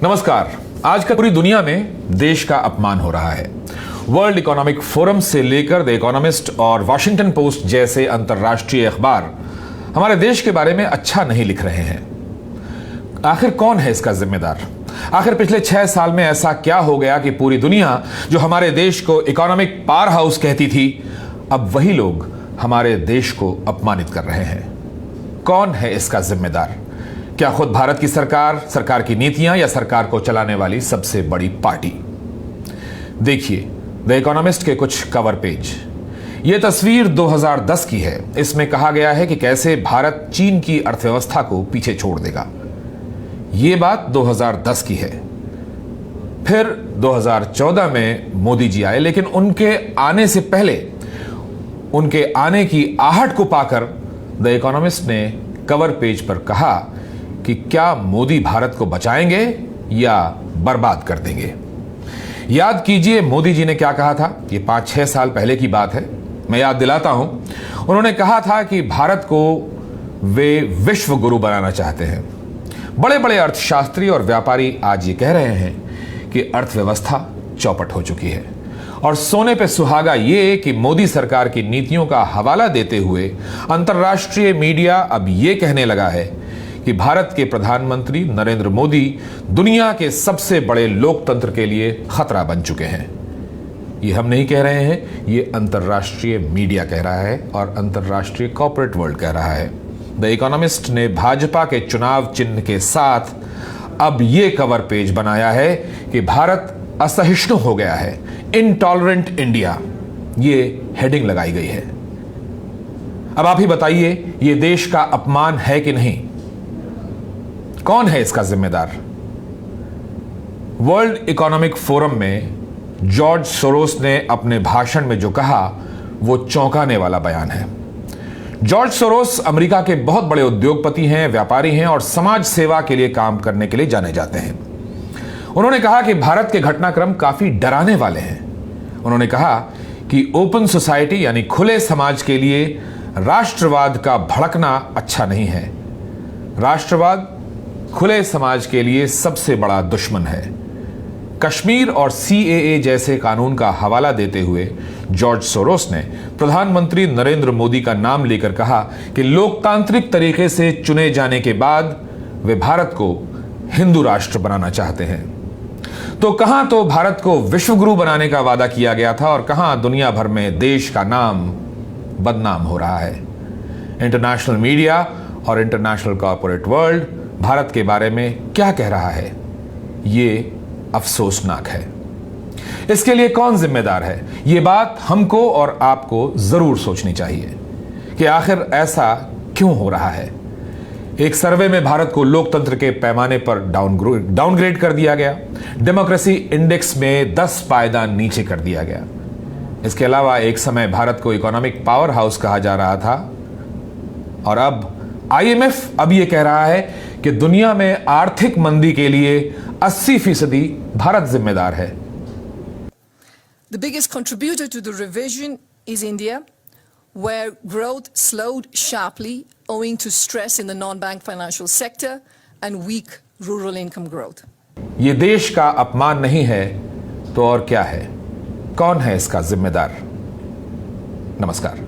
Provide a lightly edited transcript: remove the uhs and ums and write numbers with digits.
नमस्कार। आज कल पूरी दुनिया में देश का अपमान हो रहा है। वर्ल्ड इकोनॉमिक फोरम से लेकर द इकोनॉमिस्ट और वॉशिंगटन पोस्ट जैसे अंतर्राष्ट्रीय अखबार हमारे देश के बारे में अच्छा नहीं लिख रहे हैं। आखिर कौन है इसका जिम्मेदार? आखिर पिछले 6 साल में ऐसा क्या हो गया कि पूरी दुनिया जो हमारे देश को इकोनॉमिक पावर हाउस कहती थी, अब वही लोग हमारे देश को अपमानित कर रहे हैं? कौन है इसका जिम्मेदार? क्या खुद भारत की सरकार की नीतियां, या सरकार को चलाने वाली सबसे बड़ी पार्टी? देखिए द इकोनॉमिस्ट के कुछ कवर पेज। यह तस्वीर 2010 की है। इसमें कहा गया है कि कैसे भारत चीन की अर्थव्यवस्था को पीछे छोड़ देगा। यह बात 2010 की है। फिर 2014 में मोदी जी आए, लेकिन उनके आने से पहले, उनके आने की आहट को पाकर द इकोनॉमिस्ट ने कवर पेज पर कहा कि क्या मोदी भारत को बचाएंगे या बर्बाद कर देंगे। याद कीजिए मोदी जी ने क्या कहा था। ये 5-6 साल पहले की बात है। मैं याद दिलाता हूं। उन्होंने कहा था कि भारत को वे विश्व गुरु बनाना चाहते हैं। बड़े बड़े अर्थशास्त्री और व्यापारी आज ये कह रहे हैं कि अर्थव्यवस्था चौपट हो चुकी है। और सोने पे सुहागा ये कि मोदी सरकार की नीतियों का हवाला देते हुए अंतर्राष्ट्रीय मीडिया अब ये कहने लगा है कि भारत के प्रधानमंत्री नरेंद्र मोदी दुनिया के सबसे बड़े लोकतंत्र के लिए खतरा बन चुके हैं। ये हम नहीं कह रहे हैं, ये अंतर्राष्ट्रीय मीडिया कह रहा है और अंतर्राष्ट्रीय कॉर्पोरेट वर्ल्ड कह रहा है। द इकोनॉमिस्ट ने भाजपा के चुनाव चिन्ह के साथ अब ये कवर पेज बनाया है कि भारत असहिष्णु हो गया है, इनटॉलरेंट इंडिया। ये हेडिंग लगाई गई है। अब आप ही बताइए, ये देश का अपमान है कि नहीं? कौन है इसका जिम्मेदार? वर्ल्ड इकोनॉमिक फोरम में जॉर्ज सोरोस ने अपने भाषण में जो कहा, वो चौंकाने वाला बयान है। जॉर्ज सोरोस अमेरिका के बहुत बड़े उद्योगपति हैं, व्यापारी हैं और समाज सेवा के लिए काम करने के लिए जाने जाते हैं। उन्होंने कहा कि भारत के घटनाक्रम काफी डराने वाले हैं। उन्होंने कहा कि ओपन सोसाइटी यानी खुले समाज के लिए राष्ट्रवाद का भड़कना अच्छा नहीं है। राष्ट्रवाद खुले समाज के लिए सबसे बड़ा दुश्मन है। कश्मीर और CAA जैसे कानून का हवाला देते हुए जॉर्ज सोरोस ने प्रधानमंत्री नरेंद्र मोदी का नाम लेकर कहा कि लोकतांत्रिक तरीके से चुने जाने के बाद वे भारत को हिंदू राष्ट्र बनाना चाहते हैं। तो कहां तो भारत को विश्वगुरु बनाने का वादा किया गया था और कहां दुनिया भर में देश का नाम बदनाम हो रहा है। इंटरनेशनल मीडिया और इंटरनेशनल कॉर्पोरेट वर्ल्ड भारत के बारे में क्या कह रहा है, ये अफसोसनाक है। इसके लिए कौन जिम्मेदार है? ये बात हमको और आपको जरूर सोचनी चाहिए कि आखिर ऐसा क्यों हो रहा है। एक सर्वे में भारत को लोकतंत्र के पैमाने पर डाउनग्रेड कर दिया गया। डेमोक्रेसी इंडेक्स में 10 पायदान नीचे कर दिया गया। इसके अलावा एक समय भारत को इकोनॉमिक पावर हाउस कहा जा रहा था और अब IMF अब यह कह रहा है कि दुनिया में आर्थिक मंदी के लिए 80% भारत जिम्मेदार है। The biggest contributor to the revision is India, where growth slowed sharply owing to stress in the non-bank financial sector and weak rural income growth. ये देश का अपमान नहीं है तो और क्या है? कौन है इसका जिम्मेदार? नमस्कार।